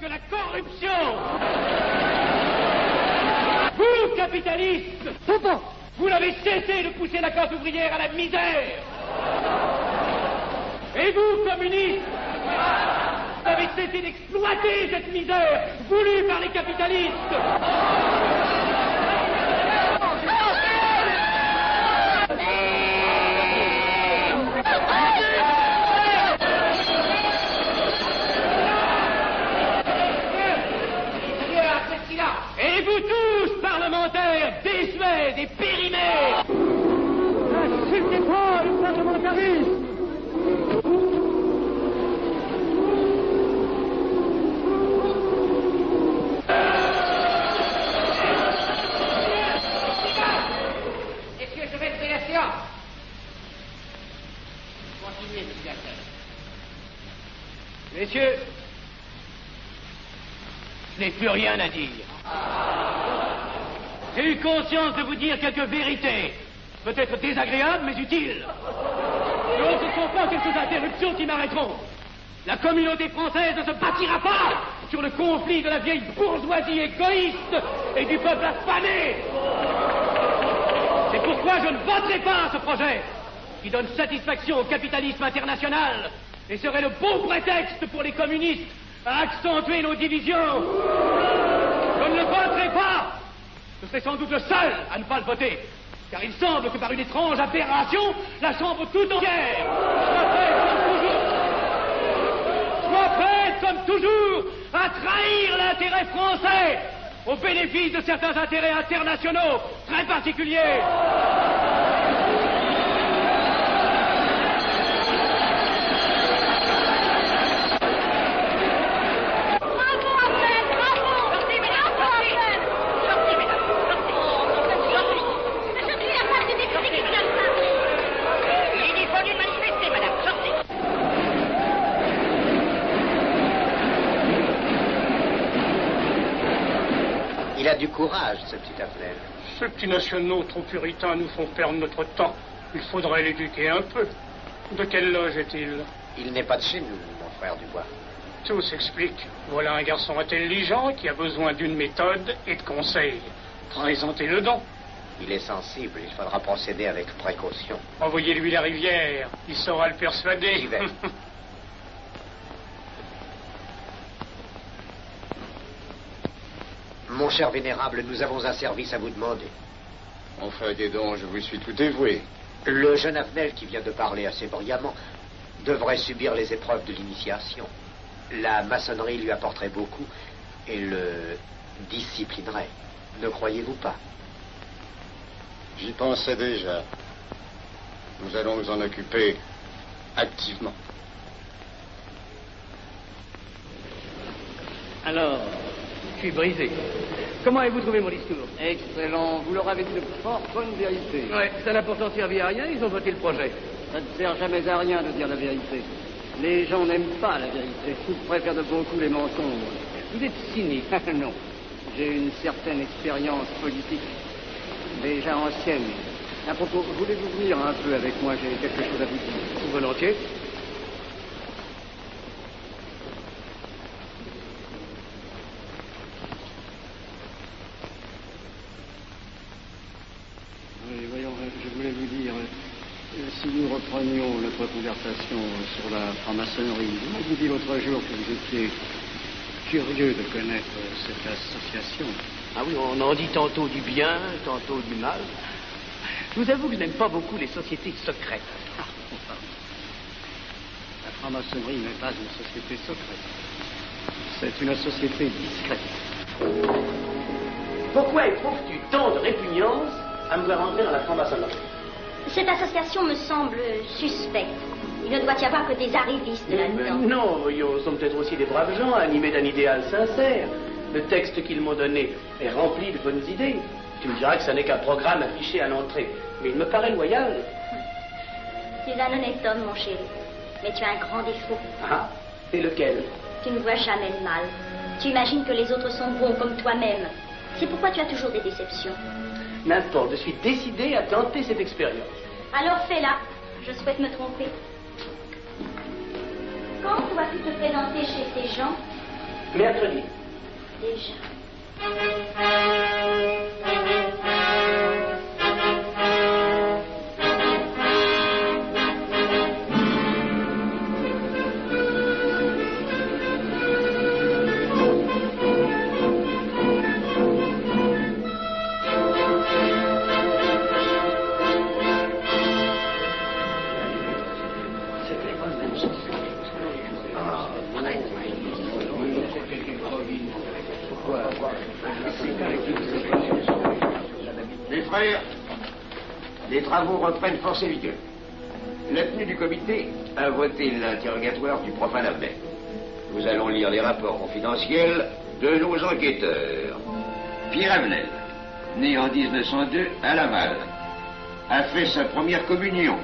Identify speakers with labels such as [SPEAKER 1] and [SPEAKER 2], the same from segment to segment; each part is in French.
[SPEAKER 1] que la corruption. Vous, capitalistes, vous n'avez cessé de pousser la classe ouvrière à la misère. Et vous, communistes, vous avez cessé d'exploiter cette misère voulue par les capitalistes. Et vous tous, parlementaires, désuets et périmés, n'insultez pas le parlementarisme. Messieurs, je vais lever la séance. Continuez, monsieur Gastel. Messieurs, je n'ai plus rien à dire. J'ai eu conscience de vous dire quelques vérités, peut-être désagréables, mais utiles. Donc, ce ne sont pas quelques interruptions qui m'arrêteront. La communauté française ne se bâtira pas sur le conflit de la vieille bourgeoisie égoïste et du peuple affamé. C'est pourquoi je ne voterai pas ce projet qui donne satisfaction au capitalisme international et serait le bon prétexte pour les communistes à accentuer nos divisions. Je ne le voterai pas. Je serai sans doute le seul à ne pas le voter, car il semble que par une étrange aberration, la Chambre tout entière soit prête, comme toujours, à trahir l'intérêt français au bénéfice de certains intérêts internationaux très particuliers.
[SPEAKER 2] Il a du courage, ce petit Affnel.
[SPEAKER 3] Ces petits nationaux trop puritains nous font perdre notre temps. Il faudrait l'éduquer un peu. De quelle loge est-il?
[SPEAKER 2] Il n'est pas de chez nous, mon frère Dubois.
[SPEAKER 3] Tout s'explique. Voilà un garçon intelligent qui a besoin d'une méthode et de conseils. Présentez-le donc.
[SPEAKER 2] Il est sensible, il faudra procéder avec précaution.
[SPEAKER 3] Envoyez-lui la rivière, il saura le persuader.
[SPEAKER 2] J'y vais. Mon cher vénérable, nous avons un service à vous demander.
[SPEAKER 4] Enfin, dis donc, je vous suis tout dévoué.
[SPEAKER 2] Le jeune Affnel qui vient de parler assez brillamment devrait subir les épreuves de l'initiation. La maçonnerie lui apporterait beaucoup et le disciplinerait. Ne croyez-vous pas?
[SPEAKER 4] J'y pensais déjà. Nous allons nous en occuper activement.
[SPEAKER 1] Alors, je suis brisé. Comment avez-vous trouvé mon discours?
[SPEAKER 5] Excellent. Vous leur avez dit de fort bonne vérité.
[SPEAKER 1] Ouais, ça n'a pourtant servi à rien, ils ont voté le projet.
[SPEAKER 5] Ça ne sert jamais à rien de dire la vérité. Les gens n'aiment pas la vérité. Ils préfèrent de beaucoup les mensonges.
[SPEAKER 1] Vous êtes cynique.
[SPEAKER 5] Non. J'ai une certaine expérience politique, déjà ancienne. À propos, voulez-vous venir un peu avec moi? J'ai quelque chose à vous dire.
[SPEAKER 1] Volontiers.
[SPEAKER 5] Oui, voyons, je voulais vous dire, si nous reprenions notre conversation sur la franc-maçonnerie, vous m'avez dit l'autre jour que vous étiez curieux de connaître cette association.
[SPEAKER 1] Ah oui, on en dit tantôt du bien, tantôt du mal. Je vous avoue que je n'aime pas beaucoup les sociétés secrètes.
[SPEAKER 5] Ah, enfin. La franc-maçonnerie n'est pas une société secrète. C'est une société discrète.
[SPEAKER 1] Pourquoi éprouves-tu tant de répugnance à me voir entrer dans la franc-maçonnerie?
[SPEAKER 6] Cette association me semble suspecte. Il ne doit y avoir que des arrivistes là-dedans.
[SPEAKER 1] Non, voyons, nous sommes peut-être aussi des braves gens animés d'un idéal sincère. Le texte qu'ils m'ont donné est rempli de bonnes idées. Tu me diras que ça n'est qu'un programme affiché à l'entrée. Mais il me paraît loyal.
[SPEAKER 6] Tu es un honnête homme, mon chéri. Mais tu as un grand défaut.
[SPEAKER 1] Ah, et lequel?
[SPEAKER 6] Tu ne vois jamais le mal. Tu imagines que les autres sont bons comme toi-même. C'est pourquoi tu as toujours des déceptions.
[SPEAKER 1] N'importe, je suis décidé à tenter cette expérience.
[SPEAKER 6] Alors fais-la. Je souhaite me tromper. Quand dois-tu te présenter chez ces gens?
[SPEAKER 1] Mercredi.
[SPEAKER 6] Déjà.
[SPEAKER 2] Mes frères, les travaux reprennent force et vigueur. La tenue du comité a voté l'interrogatoire du profane Abel. Nous allons lire les rapports confidentiels de nos enquêteurs. Pierre Avenel, né en 1902 à Laval, a fait sa première communion.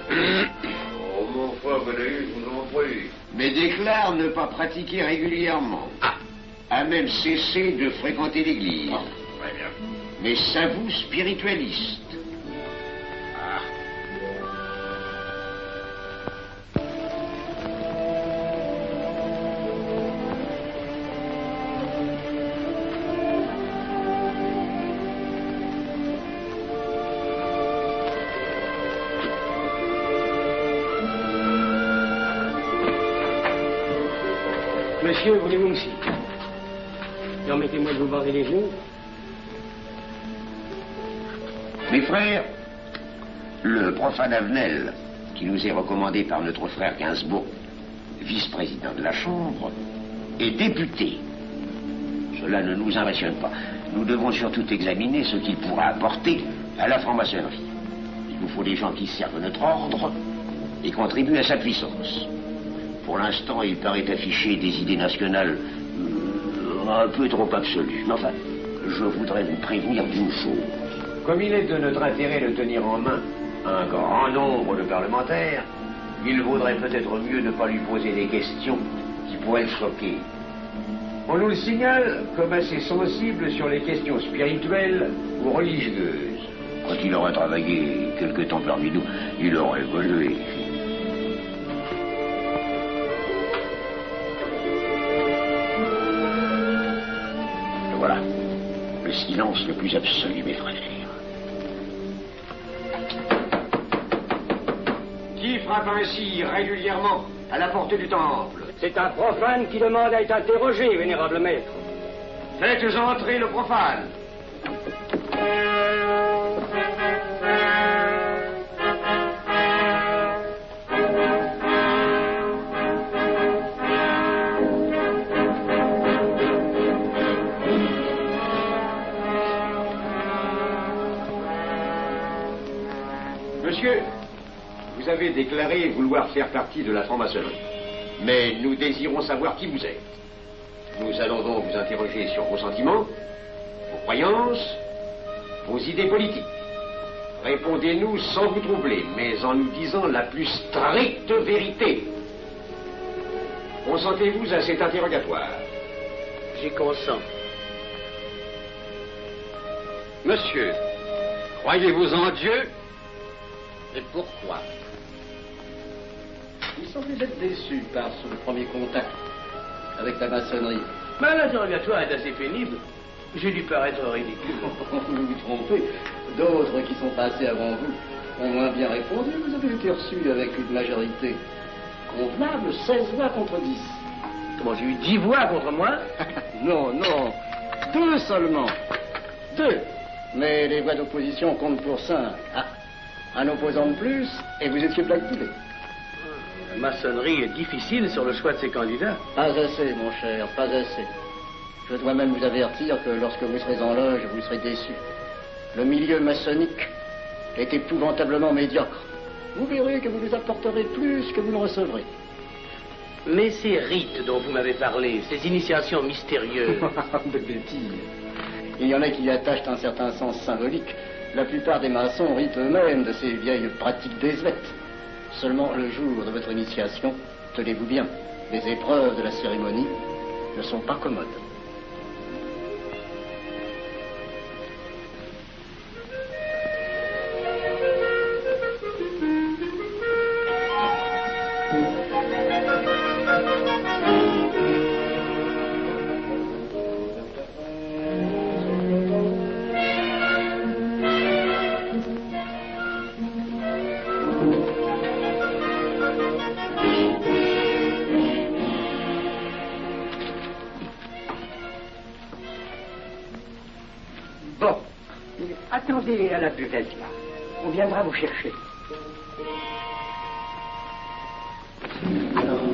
[SPEAKER 4] Oh, mon frère Benaïs, je vous en prie.
[SPEAKER 2] Mais déclare ne pas pratiquer régulièrement. A même cessé de fréquenter l'église.
[SPEAKER 4] Très bien.
[SPEAKER 2] Mais s'avoue spiritualiste.
[SPEAKER 1] Monsieur, voulez-vous me citer? Permettez-moi de vous bander les genoux.
[SPEAKER 2] Mes frères, le profane Avenel, qui nous est recommandé par notre frère Gainsbourg, vice-président de la Chambre, est député. Cela ne nous impressionne pas. Nous devons surtout examiner ce qu'il pourra apporter à la franc-maçonnerie. Il nous faut des gens qui servent notre ordre et contribuent à sa puissance. Pour l'instant, il paraît afficher des idées nationales un peu trop absolues. Mais enfin, je voudrais vous prévenir d'une chose. Comme il est de notre intérêt de tenir en main un grand nombre de parlementaires, il vaudrait peut-être mieux ne pas lui poser des questions qui pourraient le choquer. On nous le signale comme assez sensible sur les questions spirituelles ou religieuses. Quand il aura travaillé quelque temps parmi nous, il aura évolué. Voilà, le silence le plus absolu, mes frères. Qui frappe ainsi régulièrement à la porte du temple?
[SPEAKER 1] C'est un profane qui demande à être interrogé, vénérable maître.
[SPEAKER 2] Faites entrer le profane. Monsieur, vous avez déclaré vouloir faire partie de la franc-maçonnerie. Mais nous désirons savoir qui vous êtes. Nous allons donc vous interroger sur vos sentiments, vos croyances, vos idées politiques. Répondez-nous sans vous troubler, mais en nous disant la plus stricte vérité. Consentez-vous à cet interrogatoire?
[SPEAKER 1] J'y consens.
[SPEAKER 7] Monsieur, croyez-vous en Dieu? Et pourquoi?
[SPEAKER 5] Il semblait être déçu par son premier contact avec la maçonnerie.
[SPEAKER 1] Mais l'interrogatoire est assez pénible. J'ai dû paraître ridicule.
[SPEAKER 5] Vous vous trompez. D'autres qui sont passés avant vous ont moins bien répondu. Vous avez été reçu avec une majorité convenable, 16 voix contre 10.
[SPEAKER 1] Comment, j'ai eu 10 voix contre moi?
[SPEAKER 5] Non, non. 2 seulement. 2. Mais les voix d'opposition comptent pour 5. Ah, un opposant de plus, et vous étiez blackpoolé.
[SPEAKER 1] La maçonnerie est difficile sur le choix de ses candidats.
[SPEAKER 5] Pas assez, mon cher, pas assez. Je dois même vous avertir que lorsque vous serez en loge, vous serez déçu. Le milieu maçonnique est épouvantablement médiocre. Vous verrez que vous nous apporterez plus que vous ne recevrez.
[SPEAKER 1] Mais ces rites dont vous m'avez parlé, ces initiations mystérieuses...
[SPEAKER 5] De bêtises. Il y en a qui y attachent un certain sens symbolique. La plupart des maçons rient eux-mêmes de ces vieilles pratiques désuètes. Seulement, le jour de votre initiation, tenez-vous bien, les épreuves de la cérémonie ne sont pas commodes.
[SPEAKER 2] Bon. Attendez à la buvette, là. On viendra vous chercher.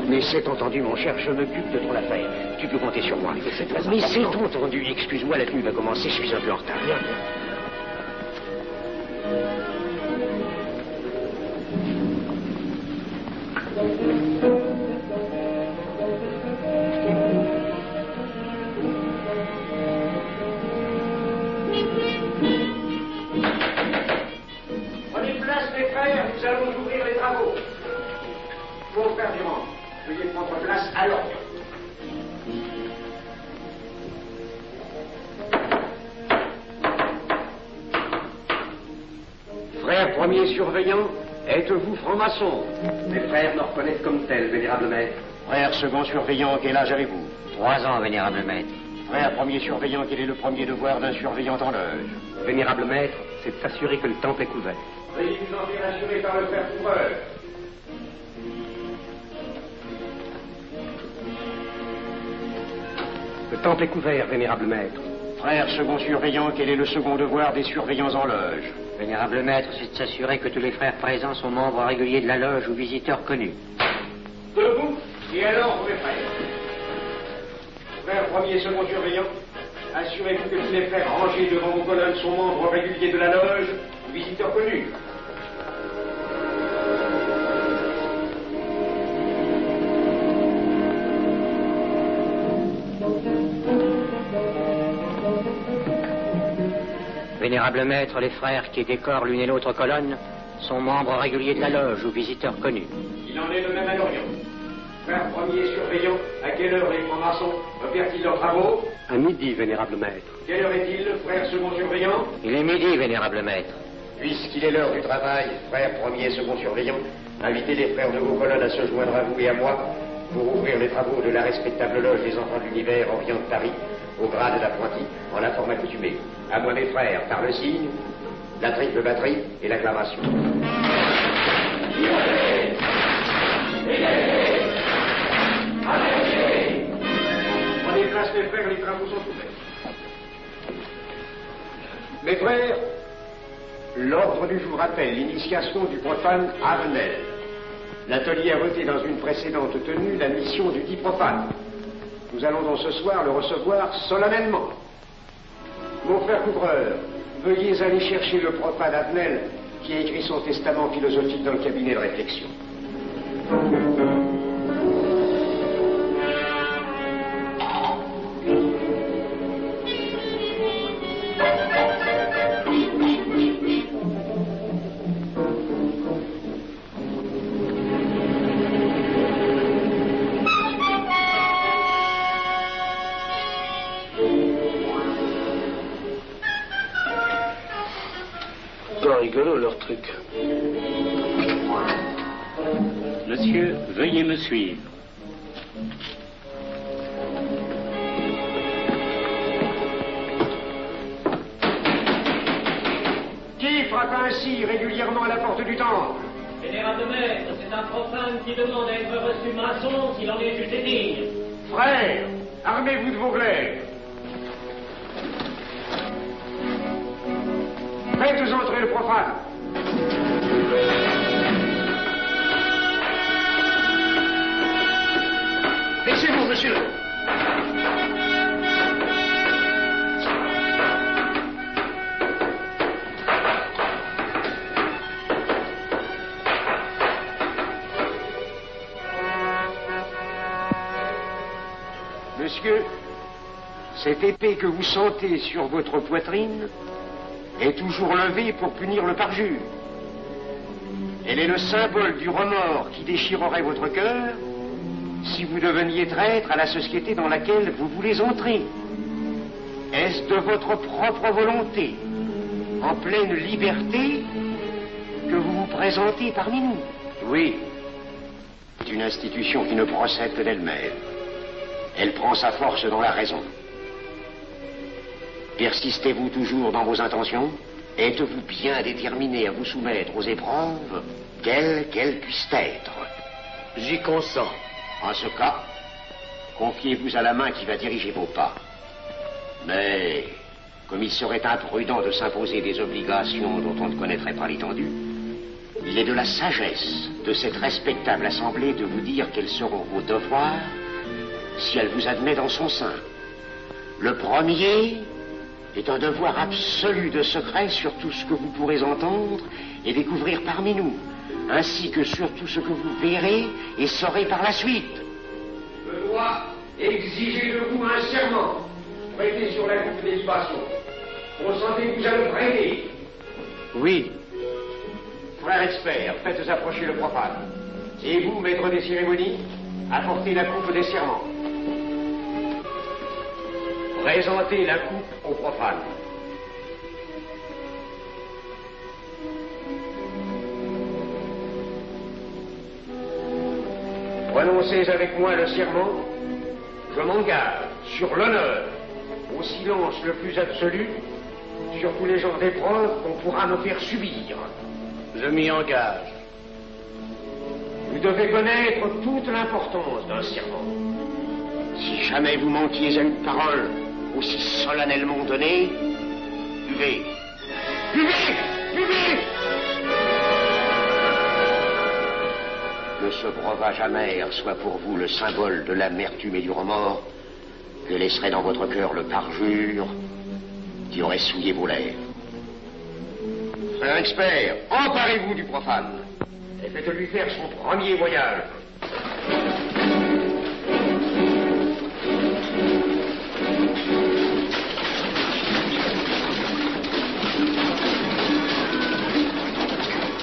[SPEAKER 2] Mais c'est entendu, mon cher, je m'occupe de ton affaire. Tu peux compter sur moi. Mais c'est entendu, excuse-moi, la nuit va commencer, je suis un peu en retard. Bien, bien.
[SPEAKER 5] Prenez place, mes frères, nous allons ouvrir les travaux. Mon frère Durand, veuillez prendre place à l'ordre.
[SPEAKER 2] Frère premier surveillant, êtes-vous franc-maçon? Mes frères me reconnaissent comme tel, vénérable maître. Frère second surveillant, quel âge avez-vous?
[SPEAKER 8] 3 ans, vénérable maître.
[SPEAKER 2] Frère premier surveillant, quel est le premier devoir d'un surveillant en loge?
[SPEAKER 8] Vénérable maître, c'est de s'assurer que le temple est couvert.
[SPEAKER 5] Veuillez vous en faire assurer par le frère couvreur.
[SPEAKER 8] Le temple est couvert, vénérable maître.
[SPEAKER 2] Frère second surveillant, quel est le second devoir des surveillants en loge?
[SPEAKER 8] Vénérable maître, c'est de s'assurer que tous les frères présents sont membres réguliers de la loge ou visiteurs connus.
[SPEAKER 5] Debout, et alors, mes frères. Frère premier et second surveillant, assurez-vous que tous les frères rangés devant vos colonnes sont membres réguliers de la loge ou visiteurs connus.
[SPEAKER 8] Vénérable maître, les frères qui décorent l'une et l'autre colonne sont membres réguliers de la loge ou visiteurs connus.
[SPEAKER 5] Il en est de même à l'Orient. Frère premier surveillant, à quelle heure les francs-maçons opèrent-ils leurs travaux?
[SPEAKER 8] À midi, vénérable maître.
[SPEAKER 5] Quelle heure est-il, frère second surveillant?
[SPEAKER 8] Il est midi, vénérable maître.
[SPEAKER 2] Puisqu'il est l'heure du travail, frère premier et second surveillant, invitez les frères de vos colonnes à se joindre à vous et à moi pour ouvrir les travaux de la respectable loge des enfants de l'univers Orient de Paris, au grade d'apprenti, en la forme accoutumée. À moi, mes frères, par le signe, la triple batterie et l'acclamation.
[SPEAKER 5] Prenez place, mes frères, les travaux sont ouverts.
[SPEAKER 2] Mes frères, l'ordre du jour appelle l'initiation du profane Avenel. L'atelier a voté dans une précédente tenue la mission du dit profane. Nous allons donc ce soir le recevoir solennellement. Mon frère couvreur, veuillez aller chercher le profane Avenel qui a écrit son testament philosophique dans le cabinet de réflexion.
[SPEAKER 9] Pas rigolo leur truc.
[SPEAKER 10] Monsieur, veuillez me suivre.
[SPEAKER 2] Qui frappe ainsi régulièrement à la porte du temple?
[SPEAKER 1] Vénérable maître, c'est un profane qui demande à être reçu maçon s'il en est jugé digne.
[SPEAKER 2] Frères, armez-vous de vos glaives. Faites entrer le profane.
[SPEAKER 9] Laissez-vous, monsieur.
[SPEAKER 2] Monsieur, cette épée que vous sentez sur votre poitrine est toujours levée pour punir le parjure. Elle est le symbole du remords qui déchirerait votre cœur si vous deveniez traître à la société dans laquelle vous voulez entrer. Est-ce de votre propre volonté, en pleine liberté, que vous vous présentez parmi nous? Oui. C'est une institution qui ne procède que d'elle-même. Elle prend sa force dans la raison. Persistez-vous toujours dans vos intentions? Êtes-vous bien déterminé à vous soumettre aux épreuves, quelles qu'elles puissent être?
[SPEAKER 9] J'y consens.
[SPEAKER 2] En ce cas, confiez-vous à la main qui va diriger vos pas. Mais comme il serait imprudent de s'imposer des obligations dont on ne connaîtrait pas l'étendue, il est de la sagesse de cette respectable assemblée de vous dire quels seront vos devoirs si elle vous admet dans son sein. Le premier est un devoir absolu de secret sur tout ce que vous pourrez entendre et découvrir parmi nous, ainsi que sur tout ce que vous verrez et saurez par la suite.
[SPEAKER 11] Je dois exiger de vous un serment prêté sur la coupe des libations. Consentez-vous à le prêter?
[SPEAKER 2] Oui. Frère expert, faites approcher le profane. Et vous, maître des cérémonies, apportez la coupe des serments. Présentez la coupe au profane. Prononcez avec moi le serment. Je m'engage sur l'honneur, au silence le plus absolu, sur tous les genres d'épreuves qu'on pourra me faire subir.
[SPEAKER 9] Je m'y engage.
[SPEAKER 2] Vous devez connaître toute l'importance d'un serment. Si jamais vous manquiez à une parole aussi solennellement donnée, buvez. Buvez! Buvez! Que ce breuvage amer soit pour vous le symbole de l'amertume et du remords que laisserait dans votre cœur le parjure qui aurait souillé vos lèvres. Frère expert, emparez-vous du profane et faites-lui faire son premier voyage.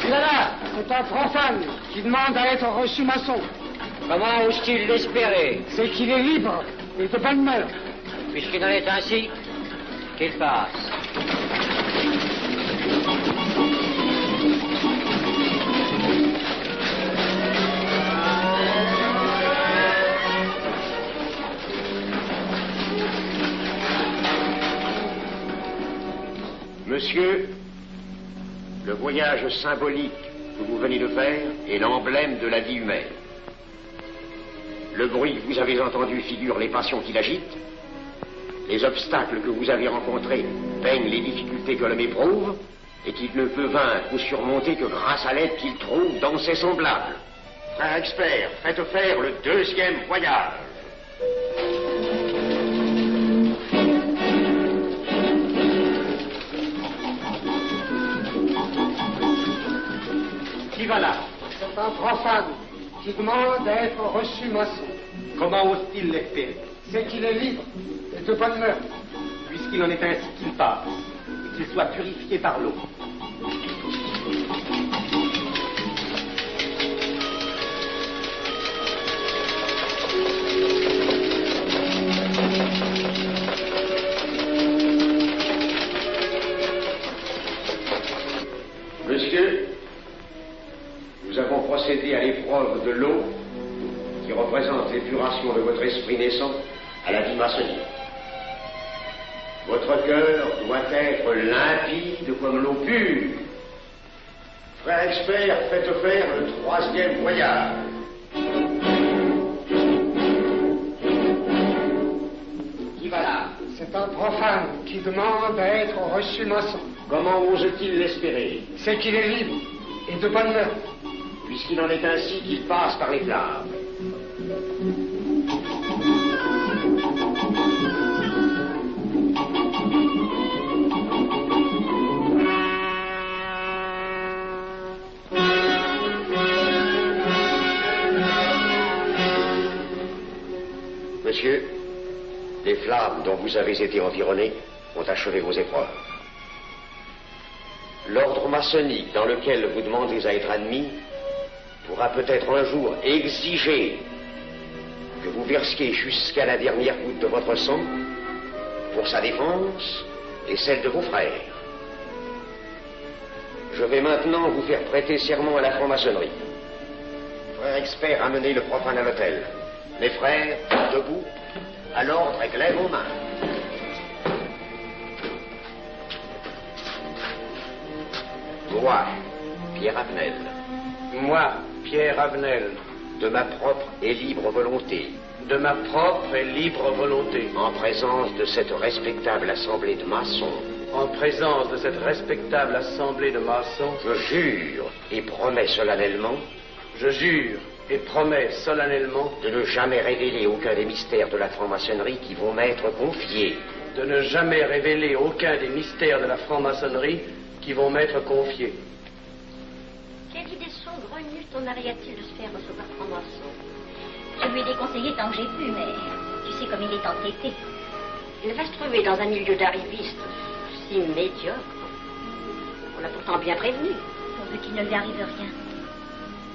[SPEAKER 5] Là, c'est un profane qui demande à être reçu maçon.
[SPEAKER 8] Comment ose-t-il l'espérer?
[SPEAKER 5] C'est qu'il est libre et de bonne mœurs.
[SPEAKER 8] Puisqu'il en est ainsi, qu'il passe.
[SPEAKER 2] Monsieur, le voyage symbolique que vous venez de faire est l'emblème de la vie humaine. Le bruit que vous avez entendu figure les passions qui l'agitent. Les obstacles que vous avez rencontrés peignent les difficultés que l'homme éprouve et qu'il ne peut vaincre ou surmonter que grâce à l'aide qu'il trouve dans ses semblables. Frère expert, faites faire le deuxième voyage.
[SPEAKER 11] Qui va là?
[SPEAKER 5] C'est un profane qui demande à être reçu maçon.
[SPEAKER 11] Comment ose-t-il l'espérer?
[SPEAKER 5] C'est qu'il est libre et de bonne mœurs.
[SPEAKER 11] Puisqu'il en est ainsi, qu'il passe et qu'il soit purifié par l'eau.
[SPEAKER 2] Monsieur, nous avons procédé à l'épreuve de l'eau qui représente l'épuration de votre esprit naissant à la vie maçonnique. Votre cœur doit être limpide comme l'eau pure. Frère expert, faites faire le troisième voyage. Qui va là?
[SPEAKER 5] C'est un profane qui demande à être reçu maçon.
[SPEAKER 2] Comment ose-t-il l'espérer?
[SPEAKER 5] C'est qu'il est libre et de bonne mœurs.
[SPEAKER 2] Puisqu'il en est ainsi qu'il passe par les flammes. Monsieur, les flammes dont vous avez été environné ont achevé vos épreuves. L'ordre maçonnique dans lequel vous demandez à être admis pourra peut-être un jour exiger que vous versiez jusqu'à la dernière goutte de votre sang pour sa défense et celle de vos frères. Je vais maintenant vous faire prêter serment à la franc-maçonnerie. Frère expert, amenez le profane à l'autel. Les frères, debout, à l'ordre et glaive aux mains. Moi, Pierre Avenel.
[SPEAKER 9] Moi, Pierre Avenel.
[SPEAKER 2] De ma propre et libre volonté,
[SPEAKER 9] De ma propre et libre volonté.
[SPEAKER 11] En présence de cette respectable assemblée de maçons.
[SPEAKER 9] En présence de cette respectable assemblée de maçons.
[SPEAKER 11] Je jure et promets solennellement.
[SPEAKER 9] Je jure et promets solennellement.
[SPEAKER 11] De ne jamais révéler aucun des mystères de la franc-maçonnerie qui vont m'être confiés.
[SPEAKER 9] De ne jamais révéler aucun des mystères de la franc-maçonnerie qui vont m'être confiés.
[SPEAKER 6] Quelle idée saugrenue ton mari a-t-il de se faire recevoir franc-maçon? Je lui ai déconseillé tant que j'ai pu, mais tu sais comme il est entêté. Il va se trouver dans un milieu d'arrivistes si médiocre. On l'a pourtant bien prévenu. Pourvu qu'il ne lui arrive rien.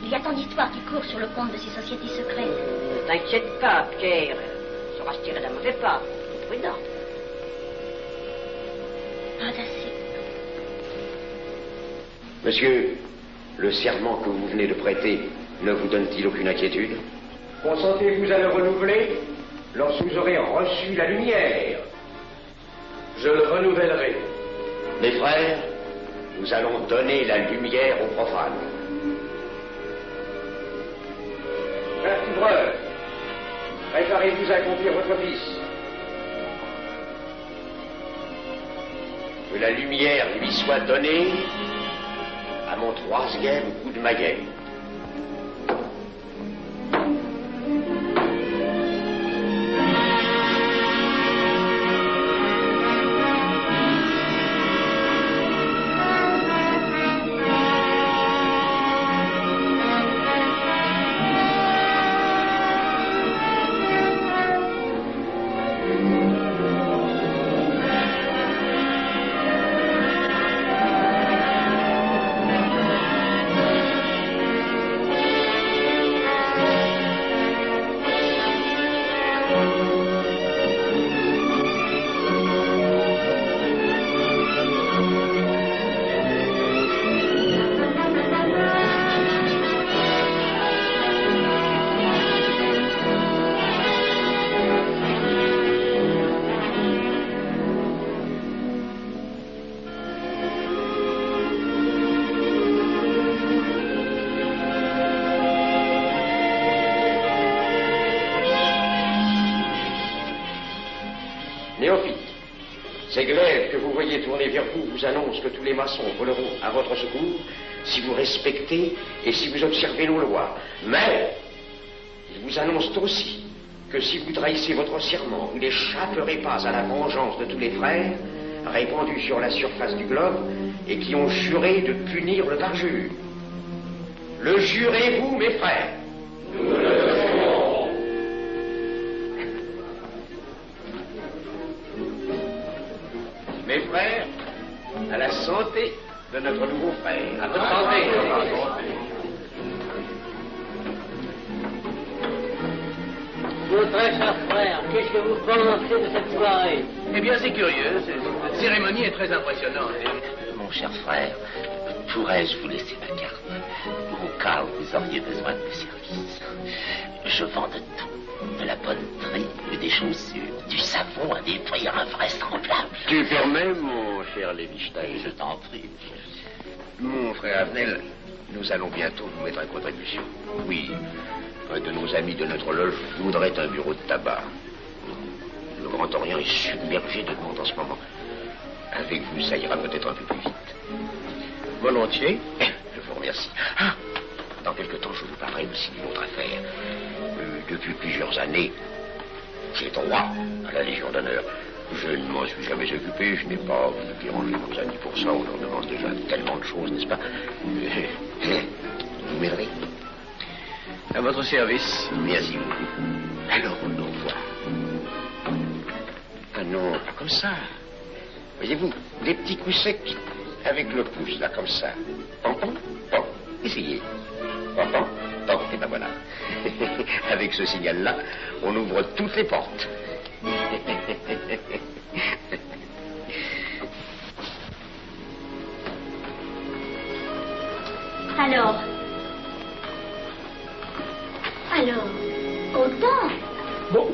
[SPEAKER 6] Il y a tant d'histoires qui courent sur le compte de ces sociétés secrètes. Ne t'inquiète pas, Pierre. Il saura se tirer d'un mauvais pas. Prudent. Pas assez.
[SPEAKER 11] Monsieur, le serment que vous venez de prêter ne vous donne-t-il aucune inquiétude? Consentez-vous à le renouveler lorsque vous aurez reçu la lumière?
[SPEAKER 9] Je le renouvellerai.
[SPEAKER 11] Mes frères, nous allons donner la lumière aux profanes. Frères couvreurs, préparez-vous à accomplir votre office. Que la lumière lui soit donnée à mon 3e coup de maguet. Ces glaives que vous voyez tourner vers vous vous annoncent que tous les maçons voleront à votre secours si vous respectez et si vous observez nos lois. Mais ils vous annoncent aussi que si vous trahissez votre serment, vous n'échapperez pas à la vengeance de tous les frères répandus sur la surface du globe et qui ont juré de punir le parjure. Le jurez-vous, mes frères? Nous le jurons. Mes frères, à la santé de notre nouveau frère.
[SPEAKER 9] À votre santé.
[SPEAKER 8] Mon très cher frère, qu'est-ce que vous pensez de cette soirée?
[SPEAKER 1] Eh bien, c'est curieux. Cette cérémonie est très impressionnante.
[SPEAKER 12] Mon cher frère, pourrais-je vous laisser ma carte au cas où vous auriez besoin de mes services? Je vends de tout. De la bonneterie, des chaussures, du savon à des prix invraisemblables.
[SPEAKER 11] Tu permets, mon cher Lévi-Stein?
[SPEAKER 12] Je t'en prie.
[SPEAKER 11] Mon frère Avenel, nous allons bientôt vous mettre à contribution. Oui, un de nos amis de notre loge voudrait un bureau de tabac. Le Grand Orient est submergé de monde en ce moment. Avec vous, ça ira peut-être un peu plus vite.
[SPEAKER 9] Volontiers.
[SPEAKER 11] Je vous remercie. Ah, dans quelque temps, je vous parlerai aussi d'une autre affaire. Depuis plusieurs années, j'ai droit à la Légion d'honneur. Je ne m'en suis jamais occupé, je n'ai pas dérangé nos amis pour ça. On leur demande déjà tellement de choses, n'est-ce pas? Vous m'aiderez?
[SPEAKER 9] À votre service.
[SPEAKER 11] Merci beaucoup. Alors, on au revoir. Ah non, pas comme ça. Voyez-vous, des petits coups secs avec le pouce, là, comme ça. Pom, essayez. Pom, et ben voilà. Avec ce signal-là, on ouvre toutes les portes.
[SPEAKER 6] Alors, content?
[SPEAKER 9] Bon.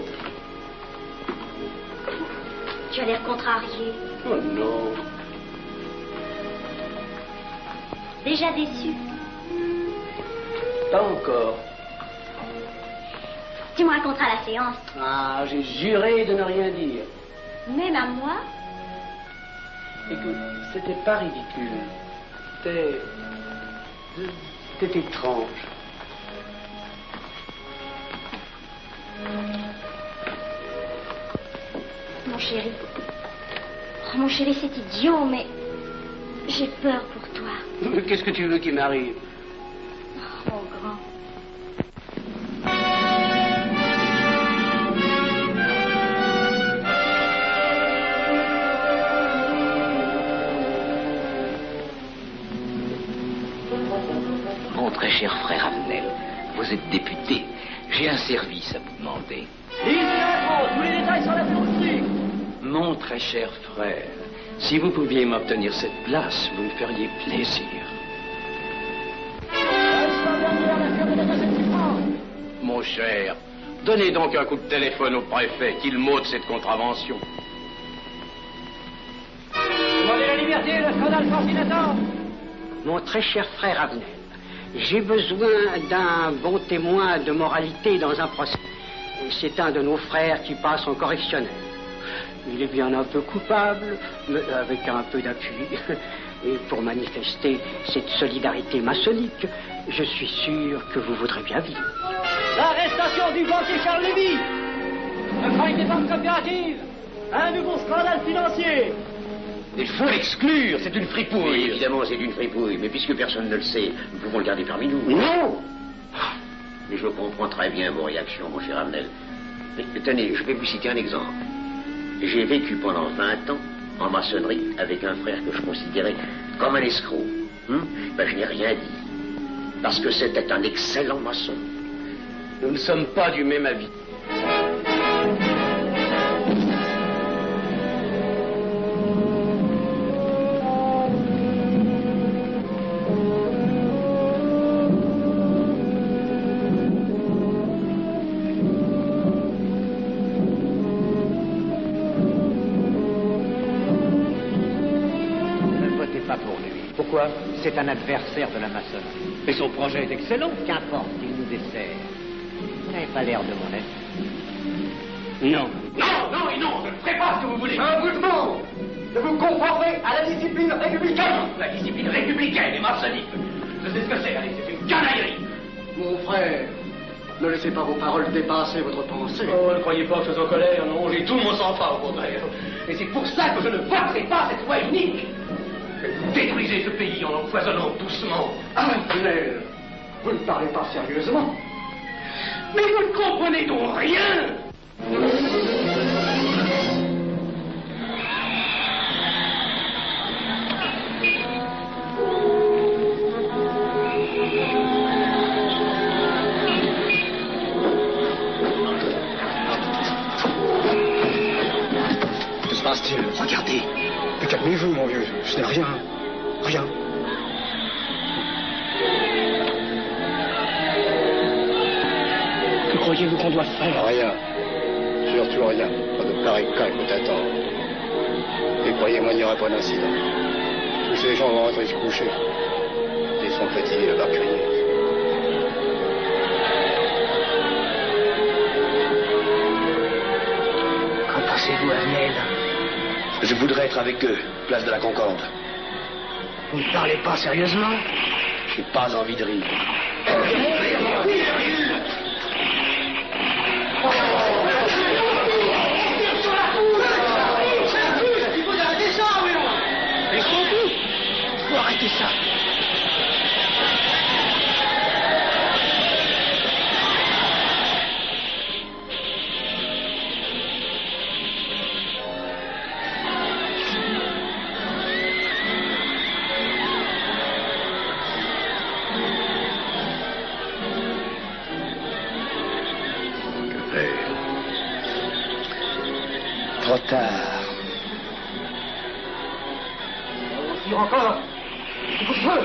[SPEAKER 6] Tu as l'air contrarié.
[SPEAKER 9] Oh non.
[SPEAKER 6] Déjà déçu?
[SPEAKER 9] Pas encore.
[SPEAKER 6] Tu me raconteras la séance.
[SPEAKER 9] Ah, j'ai juré de ne rien dire.
[SPEAKER 6] Même à moi?
[SPEAKER 9] Écoute, c'était pas ridicule. C'était étrange.
[SPEAKER 6] Mon chéri. Oh, mon chéri, c'est idiot, mais j'ai peur pour toi.
[SPEAKER 9] Qu'est-ce que tu veux qu'il m'arrive?
[SPEAKER 6] Oh, mon grand.
[SPEAKER 12] Mon très cher frère Avenel, vous êtes député. J'ai un service à vous demander.
[SPEAKER 9] Tous les détails sur la fiancerie.
[SPEAKER 7] Mon très cher frère, si vous pouviez m'obtenir cette place, vous me feriez plaisir. Mon cher, donnez donc un coup de téléphone au préfet, qu'il m'ôte cette contravention.
[SPEAKER 8] Demandez la liberté, le scandale fascinateur. Mon très cher frère Avenel, j'ai besoin d'un bon témoin de moralité dans un procès. C'est un de nos frères qui passe en correctionnel. Il est bien un peu coupable, mais avec un peu d'appui. Et pour manifester cette solidarité maçonnique, je suis sûr que vous voudrez bien vivre.
[SPEAKER 1] L'arrestation du banquier Charles Lévy. Le crime des banques coopératives. Un nouveau scandale financier.
[SPEAKER 11] Il faut l'exclure, c'est une fripouille. Oui, évidemment, c'est une fripouille, mais puisque personne ne le sait, nous pouvons le garder parmi nous. Non. Mais je comprends très bien vos réactions, mon cher Avenel. Mais tenez, je vais vous citer un exemple. J'ai vécu pendant 20 ans en maçonnerie avec un frère que je considérais comme un escroc. Je n'ai rien dit. Parce que c'était un excellent maçon.
[SPEAKER 9] Nous ne sommes pas du même avis.
[SPEAKER 8] Pourquoi? C'est un adversaire de la maçonnerie.
[SPEAKER 1] Et son projet est excellent.
[SPEAKER 8] Qu'importe, il nous dessert. Vous n'avez pas l'air de mon avis.
[SPEAKER 1] Non.
[SPEAKER 11] Non, je ne ferai pas ce que vous voulez. Je vous demande de vous conformer à la discipline républicaine. La discipline républicaine et maçonnique. Je sais ce que c'est, allez, c'est une canaillerie.
[SPEAKER 5] Mon frère, ne laissez pas vos paroles dépasser votre pensée.
[SPEAKER 1] Oh, ne croyez pas que je sois en colère, non, j'ai tout mon sang-froid au contraire. Et c'est pour ça que je ne voterai pas cette loi unique. Vous détruisez ce pays en l'empoisonnant doucement.
[SPEAKER 5] Avenel, vous ne parlez pas sérieusement.
[SPEAKER 1] Mais vous ne comprenez donc rien.
[SPEAKER 5] Que se passe-t-il? Regardez. Mais calmez-vous, mon vieux. Ce n'est rien. Rien.
[SPEAKER 1] Que croyez-vous qu'on doit faire?
[SPEAKER 5] Rien. Surtout rien. Pas de pareil cas il peut attendre. Et croyez-moi, il n'y aura pas d'incident. Tous ces gens vont rentrer se coucher. Ils sont fatigués de leur crier.
[SPEAKER 8] Qu'en pensez-vous, Avenel?
[SPEAKER 5] Je voudrais être avec eux, place de la Concorde.
[SPEAKER 8] Vous ne parlez pas sérieusement?
[SPEAKER 5] J'ai pas envie de rire.
[SPEAKER 8] Faut arrêter ça.
[SPEAKER 5] Trop tard.
[SPEAKER 1] On tire encore. Feu.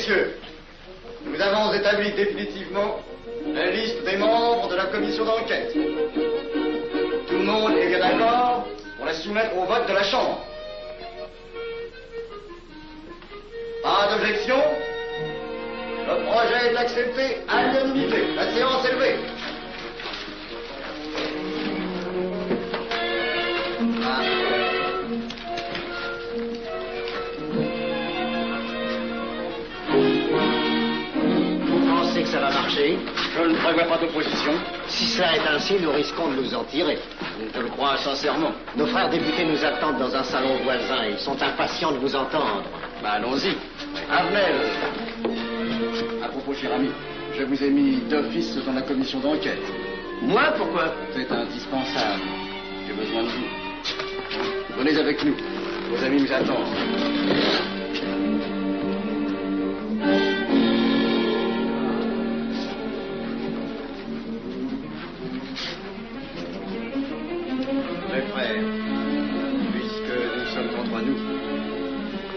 [SPEAKER 13] messieurs, nous avons établi définitivement la liste des membres de la commission d'enquête. Tout le monde est bien d'accord pour la soumettre au vote de la Chambre. Pas d'objection? Le projet est accepté à l'unanimité. La séance est levée.
[SPEAKER 8] Vous pensez que ça va marcher?
[SPEAKER 13] Je ne prévois pas d'opposition.
[SPEAKER 8] Si cela est ainsi, nous risquons de nous en tirer.
[SPEAKER 13] Je le crois sincèrement.
[SPEAKER 8] Nos frères députés nous attendent dans un salon voisin. Ils sont impatients de vous entendre.
[SPEAKER 13] Allons-y. Avenel. À propos, cher ami, je vous ai mis d'office dans la commission d'enquête.
[SPEAKER 8] Moi, pourquoi?
[SPEAKER 13] C'est indispensable. J'ai besoin de vous. Venez avec nous. Vos amis nous attendent. Mes frères, puisque nous sommes entre nous,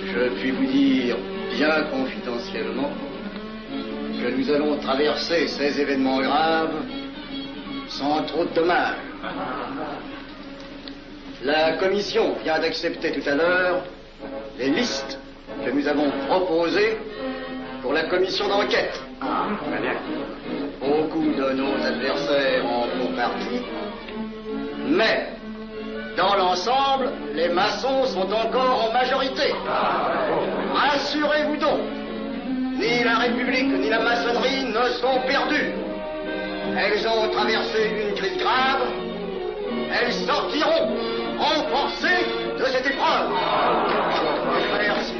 [SPEAKER 13] je puis vous dire bien confidentiellement que nous allons traverser ces événements graves sans trop de dommages. La commission vient d'accepter tout à l'heure les listes que nous avons proposées pour la commission d'enquête. Beaucoup de nos adversaires en font partie, mais dans l'ensemble, les maçons sont encore en majorité. Rassurez-vous donc, ni la République ni la maçonnerie ne sont perdues. Elles ont traversé une crise grave. Elles sortiront renforcées de cette épreuve. Merci.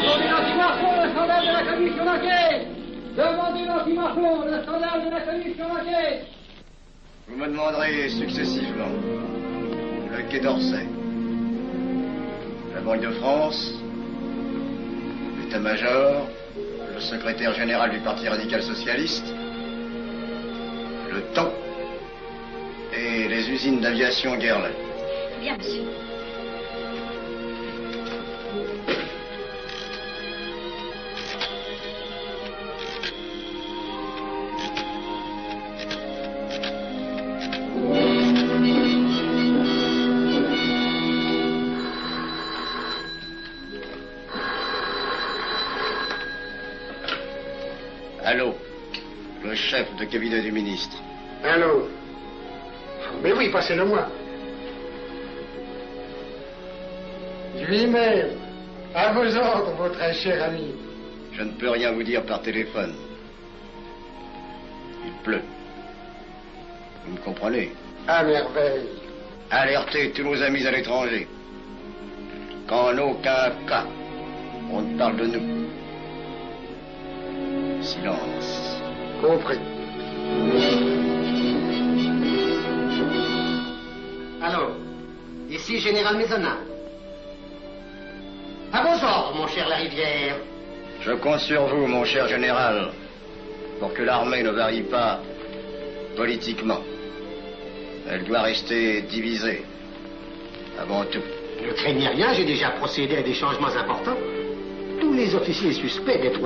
[SPEAKER 14] Demandez l'anti-Marchon, le scandale de la commission d'enquête. Demandez l'anti-Marchon, le scandale de la commission d'enquête.
[SPEAKER 13] Vous me demanderez successivement le Quai d'Orsay, la Banque de France, l'état-major, le secrétaire général du Parti radical socialiste, le temps et les usines d'aviation Guerlain.
[SPEAKER 6] Bien, monsieur.
[SPEAKER 13] Allô, le chef de cabinet du ministre.
[SPEAKER 3] Allô? Mais oui, passez-le moi. Lui-même, à vos ordres, mon très cher ami.
[SPEAKER 13] Je ne peux rien vous dire par téléphone. Il pleut. Vous me comprenez?
[SPEAKER 3] À merveille.
[SPEAKER 13] Alertez tous nos amis à l'étranger. Qu'en aucun cas, on ne parle de nous. Silence.
[SPEAKER 3] Compris.
[SPEAKER 8] Allô, ici Général Maisonnat. À vos ordres, mon cher Larivière.
[SPEAKER 13] Je compte sur vous, mon cher général, pour que l'armée ne varie pas politiquement. Elle doit rester divisée, avant tout.
[SPEAKER 8] Ne craignez rien, j'ai déjà procédé à des changements importants. Tous les officiers suspects d'être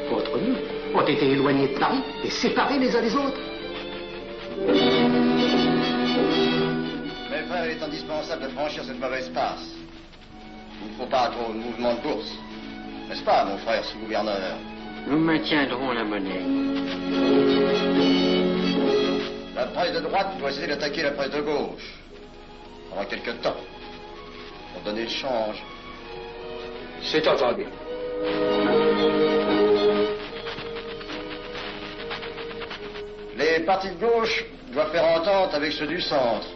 [SPEAKER 8] contre nous ont été éloignés de Paris et séparés les uns des autres.
[SPEAKER 13] Mes frères, il est indispensable de franchir cette mauvaise passe. Il ne faut pas trop de mouvement de bourse. N'est-ce pas, mon frère sous-gouverneur?
[SPEAKER 8] Nous maintiendrons la monnaie.
[SPEAKER 13] La presse de droite doit essayer d'attaquer la presse de gauche. Pendant quelque temps. Pour donner le change.
[SPEAKER 3] C'est entendu.
[SPEAKER 13] Les partis de gauche doivent faire entente avec ceux du centre.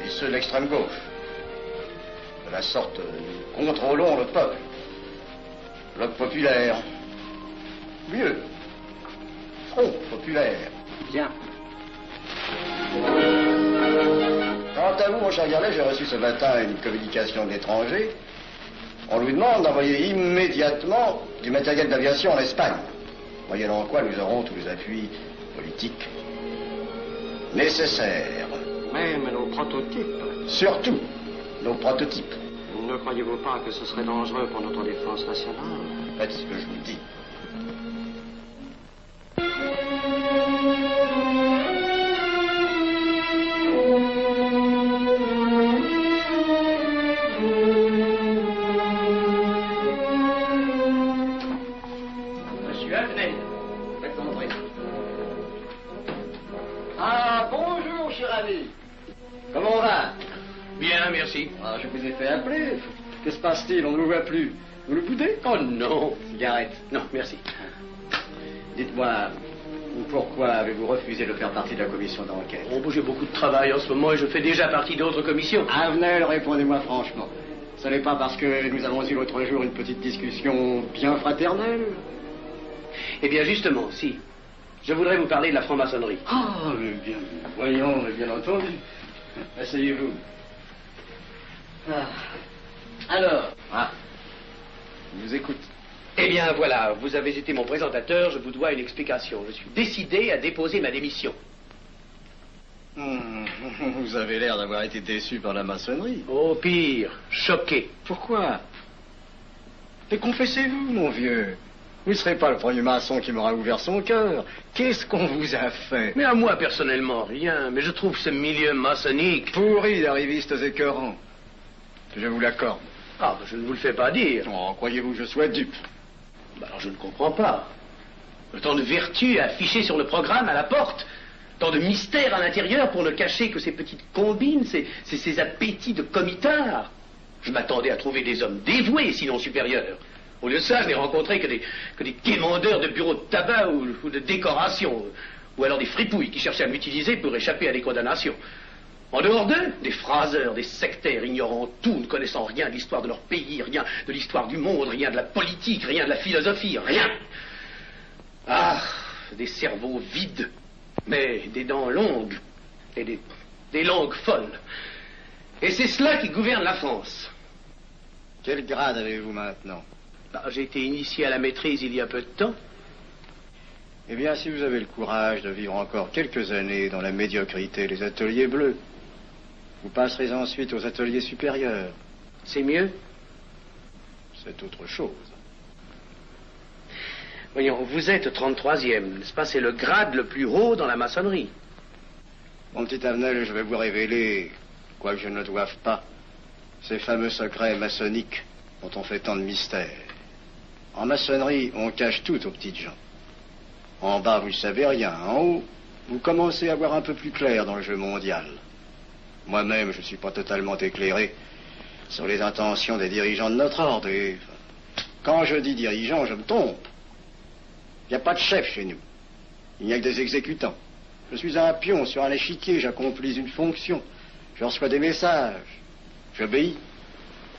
[SPEAKER 13] Et ceux de l'extrême gauche. De la sorte, nous contrôlons le peuple. Bloc populaire. Mieux. Front populaire.
[SPEAKER 8] Bien.
[SPEAKER 13] Quant à vous, mon cher Garlet, j'ai reçu ce matin une communication de l'étranger. On nous demande d'envoyer immédiatement du matériel d'aviation en Espagne. Moyennant quoi nous aurons tous les appuis politiques nécessaires.
[SPEAKER 8] Même nos nos prototypes.
[SPEAKER 13] Surtout nos prototypes.
[SPEAKER 8] Ne croyez-vous pas que ce serait dangereux pour notre défense nationale?
[SPEAKER 13] Faites ce que je vous dis.
[SPEAKER 9] Monsieur Avenel,
[SPEAKER 5] faites entrer. Ah, bonjour, cher ami. Comment on va?
[SPEAKER 9] Bien, merci.
[SPEAKER 5] Ah, je vous ai fait appeler. Que se passe-t-il? On ne vous voit plus. Vous le boudez?
[SPEAKER 9] Oh non.
[SPEAKER 5] Cigarette.
[SPEAKER 9] Non, merci.
[SPEAKER 5] Dites-moi, pourquoi avez-vous refusé de faire partie de la commission d'enquête?
[SPEAKER 9] Oh, j'ai beaucoup de travail en ce moment et je fais déjà partie d'autres commissions.
[SPEAKER 5] Avenel, répondez-moi franchement. Ce n'est pas parce que nous avons eu l'autre jour une petite discussion bien fraternelle?
[SPEAKER 9] Eh bien, justement, si. Je voudrais vous parler de la franc-maçonnerie.
[SPEAKER 5] Ah, mais bien, voyons, mais bien entendu. Asseyez-vous. Ah. Alors? Ah. Je vous écoute.
[SPEAKER 9] Eh bien, voilà, vous avez été mon présentateur, je vous dois une explication. Je suis décidé à déposer ma démission.
[SPEAKER 5] Vous avez l'air d'avoir été déçu par la maçonnerie.
[SPEAKER 9] Oh, pire, choqué.
[SPEAKER 5] Pourquoi? Et confessez-vous, mon vieux. Vous ne serez pas le premier maçon qui m'aura ouvert son cœur. Qu'est-ce qu'on vous a fait?
[SPEAKER 9] Mais à moi, personnellement, rien. Mais je trouve ce milieu maçonnique...
[SPEAKER 5] pourri d'arrivistes écœurants. Je vous l'accorde.
[SPEAKER 9] Ah, je ne vous le fais pas dire.
[SPEAKER 5] Oh, croyez-vous que je sois dupe?
[SPEAKER 9] Alors, je ne comprends pas. Tant de vertu affichées sur le programme à la porte. Tant de mystères à l'intérieur pour ne cacher que ces petites combines, ces appétits de comitard. Je m'attendais à trouver des hommes dévoués, sinon supérieurs. Au lieu de ça, je n'ai rencontré que des quémandeurs de bureaux de tabac ou de décoration, ou alors des fripouilles qui cherchaient à m'utiliser pour échapper à des condamnations. En dehors d'eux, des phraseurs, des sectaires, ignorant tout, ne connaissant rien de l'histoire de leur pays, rien de l'histoire du monde, rien de la politique, rien de la philosophie, rien. Ah, des cerveaux vides, mais des dents longues, et des langues folles. Et c'est cela qui gouverne la France.
[SPEAKER 5] Quel grade avez-vous maintenant?
[SPEAKER 9] J'ai été initié à la maîtrise il y a peu de temps.
[SPEAKER 5] Eh bien, si vous avez le courage de vivre encore quelques années dans la médiocrité des ateliers bleus, vous passerez ensuite aux ateliers supérieurs.
[SPEAKER 9] C'est mieux?
[SPEAKER 5] C'est autre chose.
[SPEAKER 9] Voyons, vous êtes 33e, n'est-ce pas? C'est le grade le plus haut dans la maçonnerie.
[SPEAKER 5] Mon petit Avenel, je vais vous révéler, quoique je ne le doive pas, ces fameux secrets maçonniques dont on fait tant de mystères. En maçonnerie, on cache tout aux petites gens. En bas, vous ne savez rien. En haut, vous commencez à voir un peu plus clair dans le jeu mondial. Moi-même, je ne suis pas totalement éclairé sur les intentions des dirigeants de notre ordre. Et quand je dis dirigeants, je me trompe. Il n'y a pas de chef chez nous. Il n'y a que des exécutants. Je suis un pion sur un échiquier, j'accomplis une fonction. Je reçois des messages. J'obéis.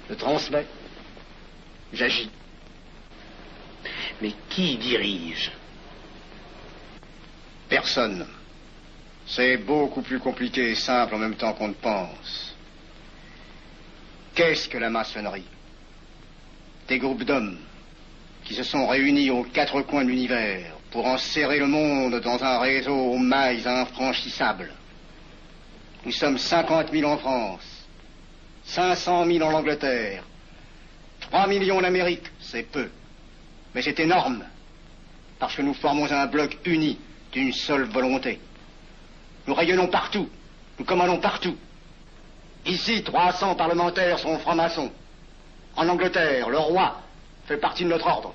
[SPEAKER 5] Je transmets. J'agis.
[SPEAKER 9] Mais qui dirige?
[SPEAKER 5] Personne. C'est beaucoup plus compliqué et simple en même temps qu'on ne pense. Qu'est-ce que la maçonnerie? Des groupes d'hommes qui se sont réunis aux quatre coins de l'univers pour enserrer le monde dans un réseau aux mailles infranchissables. Nous sommes 50 000 en France, 500 000 en Angleterre, 3 millions en Amérique, c'est peu. Mais c'est énorme, parce que nous formons un bloc uni d'une seule volonté. Nous rayonnons partout, nous commandons partout. Ici, 300 parlementaires sont francs-maçons. En Angleterre, le roi fait partie de notre ordre.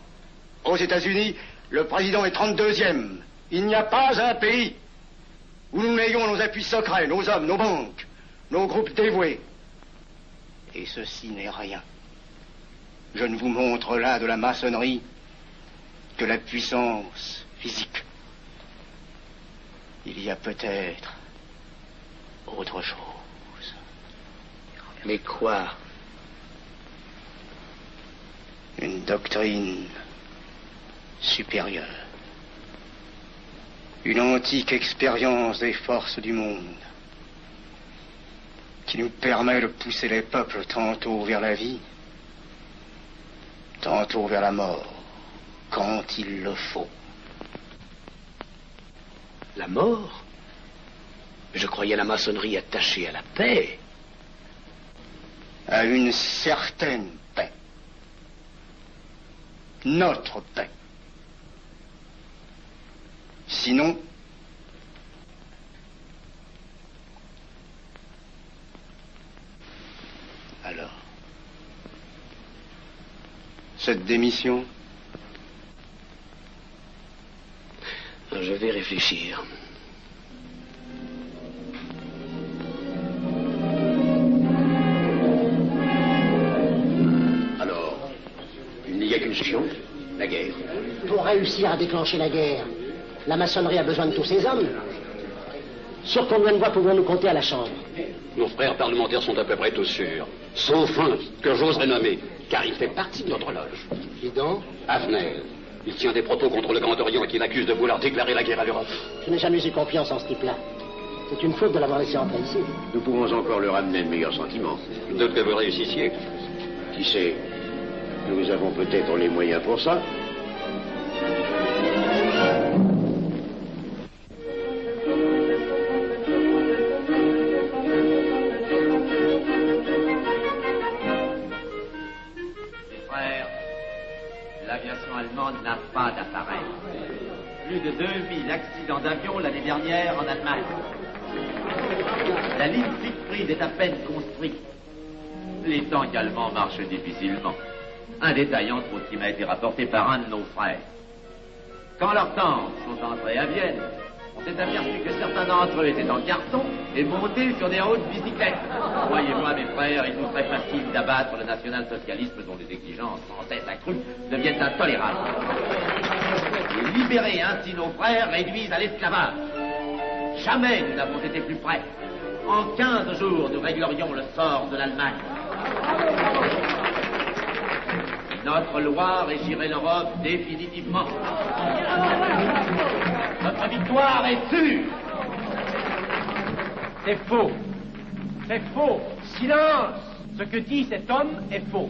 [SPEAKER 5] Aux États-Unis, le président est 32e. Il n'y a pas un pays où nous n'ayons nos appuis secrets, nos hommes, nos banques, nos groupes dévoués. Et ceci n'est rien. Je ne vous montre là de la maçonnerie que la puissance physique. Il y a peut-être autre chose.
[SPEAKER 9] Mais quoi?
[SPEAKER 5] Une doctrine supérieure. Une antique expérience des forces du monde qui nous permet de pousser les peuples tantôt vers la vie, tantôt vers la mort, quand il le faut.
[SPEAKER 9] La mort? Je croyais la maçonnerie attachée à la paix.
[SPEAKER 13] À une certaine paix. Notre paix. Sinon, alors, cette démission,
[SPEAKER 9] je vais réfléchir.
[SPEAKER 11] Alors, il n'y a qu'une solution, la guerre.
[SPEAKER 15] Pour réussir à déclencher la guerre, la maçonnerie a besoin de tous ses hommes. Sur combien de voix pouvons-nous compter à la Chambre?
[SPEAKER 16] Nos frères parlementaires sont à peu près tous sûrs. Sauf un, que j'oserais nommer, car il fait partie de notre loge.
[SPEAKER 15] Qui donc?
[SPEAKER 16] Avenel. Il tient des propos contre le Grand Orient et qu'il accuse de vouloir déclarer la guerre à l'Europe.
[SPEAKER 15] Je n'ai jamais eu confiance en ce type-là. C'est une faute de l'avoir laissé entrer ici.
[SPEAKER 11] Nous pouvons encore leur amener de meilleurs sentiments.
[SPEAKER 16] D'autres que vous réussissiez.
[SPEAKER 11] Qui sait? Nous avons peut-être les moyens pour ça.
[SPEAKER 17] L'aviation allemande n'a pas d'appareil. Plus de 2000 accidents d'avion l'année dernière en Allemagne. La ligne Siegfried est à peine construite. Les tanks allemands marchent difficilement. Un détail entre autres qui m'a été rapporté par un de nos frères. Quand leurs tanks sont entrés à Vienne, on s'est aperçu que certains d'entre eux étaient en carton et montés sur des hautes bicyclettes. Croyez-moi, mes frères, il nous serait facile d'abattre le national-socialisme dont les exigences sans cesse accrues deviennent intolérables. Et libérer ainsi nos frères réduisent à l'esclavage. Jamais nous n'avons été plus près. En 15 jours, nous réglerions le sort de l'Allemagne. Notre loi régirait l'Europe définitivement. Notre victoire est sûre.
[SPEAKER 1] C'est faux. C'est faux. Silence. Ce que dit cet homme est faux.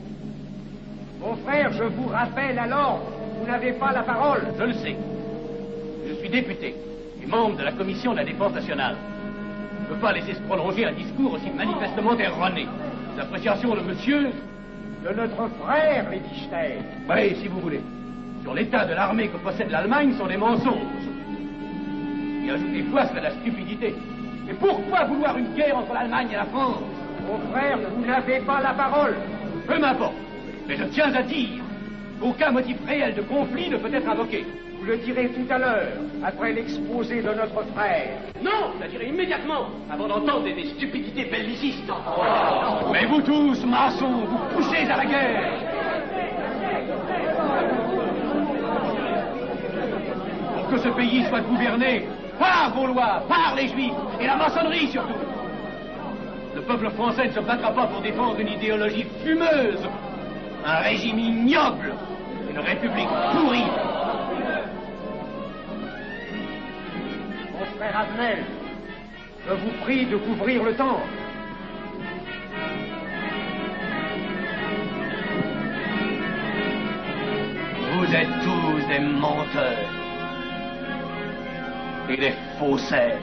[SPEAKER 1] Mon frère, je vous rappelle alors, vous n'avez pas la parole. Je le sais. Je suis député et membre de la commission de la défense nationale. Je ne peux pas laisser se prolonger un discours aussi manifestement erroné. Les appréciations de monsieur, de notre frère, Lady Stein. Oui, si vous voulez. Sur l'état de l'armée que possède l'Allemagne sont des mensonges. Et ajouter quoi serait la stupidité. Mais pourquoi vouloir une guerre entre l'Allemagne et la France? Mon frère, vous n'avez pas la parole. Peu m'importe. Mais je tiens à dire qu'aucun motif réel de conflit ne peut être invoqué. Vous le direz tout à l'heure, après l'exposé de notre frère. Non, je le dirai immédiatement, avant d'entendre des stupidités bellicistes. Oh. Mais vous tous, maçons, vous poussez à la guerre. Pour que ce pays soit gouverné par vos lois, par les Juifs, et la maçonnerie surtout. Le peuple français ne se battra pas pour défendre une idéologie fumeuse, un régime ignoble, une république pourrie. Mon frère Avenel, je vous prie de couvrir le temple. Vous êtes tous des menteurs et des faussaires.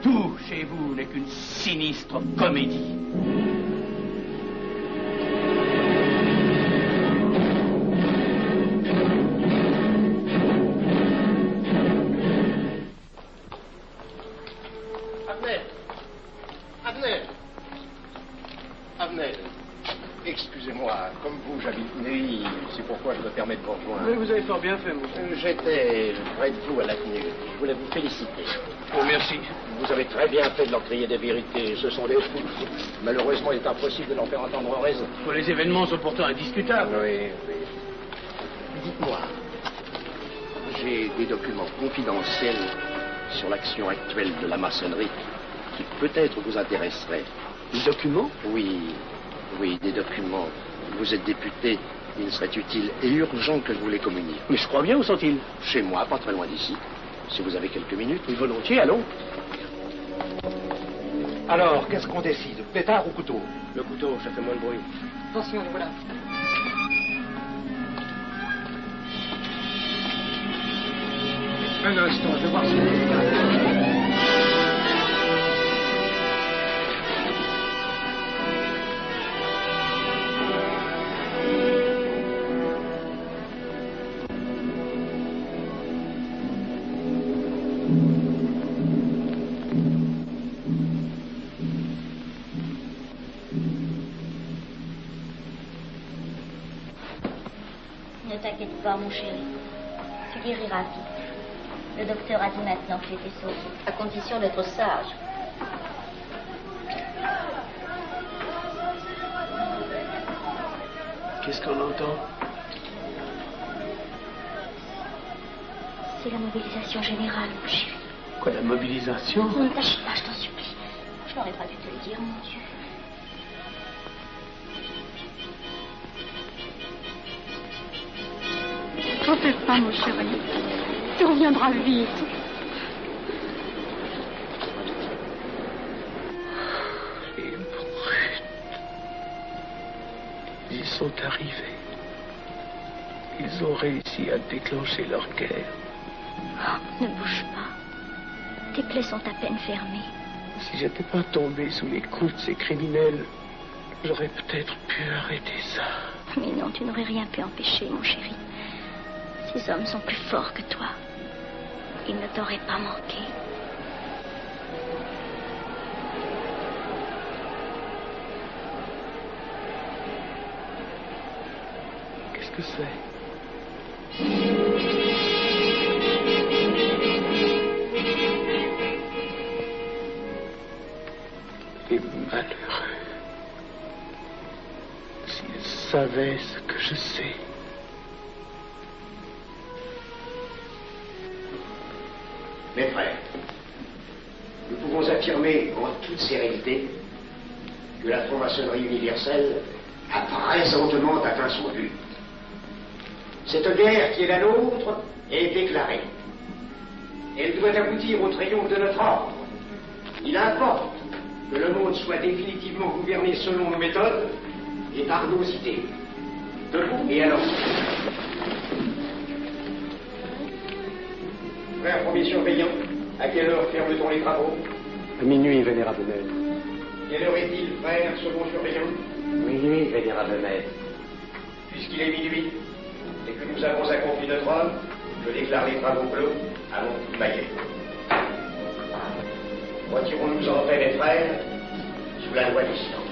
[SPEAKER 1] Tout chez vous n'est qu'une sinistre comédie.
[SPEAKER 11] Avenel, excusez-moi, comme vous, j'habite Neuilly, c'est pourquoi je me permets de vous rejoindre.
[SPEAKER 1] Oui, vous avez fort bien fait, monsieur.
[SPEAKER 11] J'étais près de vous à la tenue. Je voulais vous féliciter.
[SPEAKER 1] Oh, merci.
[SPEAKER 11] Vous avez très bien fait de leur crier des vérités. Ce sont des fous. Malheureusement, il est impossible de leur faire entendre raison.
[SPEAKER 1] Les événements sont pourtant indiscutables.
[SPEAKER 11] Oui, oui. Dites-moi, j'ai des documents confidentiels sur l'action actuelle de la maçonnerie qui peut-être vous intéresseraient.
[SPEAKER 9] Des documents?
[SPEAKER 11] Oui, oui, des documents. Vous êtes député, il serait utile et urgent que je vous les communique.
[SPEAKER 9] Mais je crois bien, où sont-ils?
[SPEAKER 11] Chez moi, pas très loin d'ici. Si vous avez quelques minutes.
[SPEAKER 9] Oui, volontiers, allons.
[SPEAKER 16] Alors, qu'est-ce qu'on décide? Pétard ou couteau?
[SPEAKER 9] Le couteau, ça fait moins de bruit.
[SPEAKER 15] Attention, les voilà.
[SPEAKER 11] Un instant, je vais voir si...
[SPEAKER 6] t'inquiète pas, mon chéri. Tu guériras vite. Le docteur a dit maintenant que tu étais sauvé, à condition d'être sage.
[SPEAKER 7] Qu'est-ce qu'on entend?
[SPEAKER 6] C'est la mobilisation générale, mon chéri.
[SPEAKER 7] Quoi, la mobilisation?
[SPEAKER 6] Ne t'agite pas, je t'en supplie. Je n'aurais pas dû te le dire, mon Dieu.
[SPEAKER 18] T'en fais pas, mon chéri. Tu reviendras vite.
[SPEAKER 7] Les brutes. Ils sont arrivés. Ils ont réussi à déclencher leur guerre.
[SPEAKER 6] Oh, ne bouge pas. Tes plaies sont à peine fermées.
[SPEAKER 7] Si j'étais pas tombé sous les coups de ces criminels, j'aurais peut-être pu arrêter ça.
[SPEAKER 6] Mais non, tu n'aurais rien pu empêcher, mon chéri. Ces hommes sont plus forts que toi. Ils ne t'auraient pas manqué.
[SPEAKER 7] Qu'est-ce que c'est? Les malheureux. S'ils savaient ce que je sais.
[SPEAKER 11] Mes frères, nous pouvons affirmer en toute sérénité que la franc-maçonnerie universelle a présentement atteint son but. Cette guerre qui est la nôtre est déclarée. Elle doit aboutir au triomphe de notre ordre. Il importe que le monde soit définitivement gouverné selon nos méthodes et par nos idées. Debout et alors. Frère premier surveillant, à quelle heure ferme-t-on les travaux?
[SPEAKER 5] À minuit, vénérable maître.
[SPEAKER 11] Quelle heure est-il, frère second surveillant?
[SPEAKER 5] Minuit, vénérable maître.
[SPEAKER 11] Puisqu'il est minuit et que nous avons accompli notre œuvre, je déclare les travaux clos. Allons, Maillet. Retirons-nous en fait, mes frères, sous la loi du silence.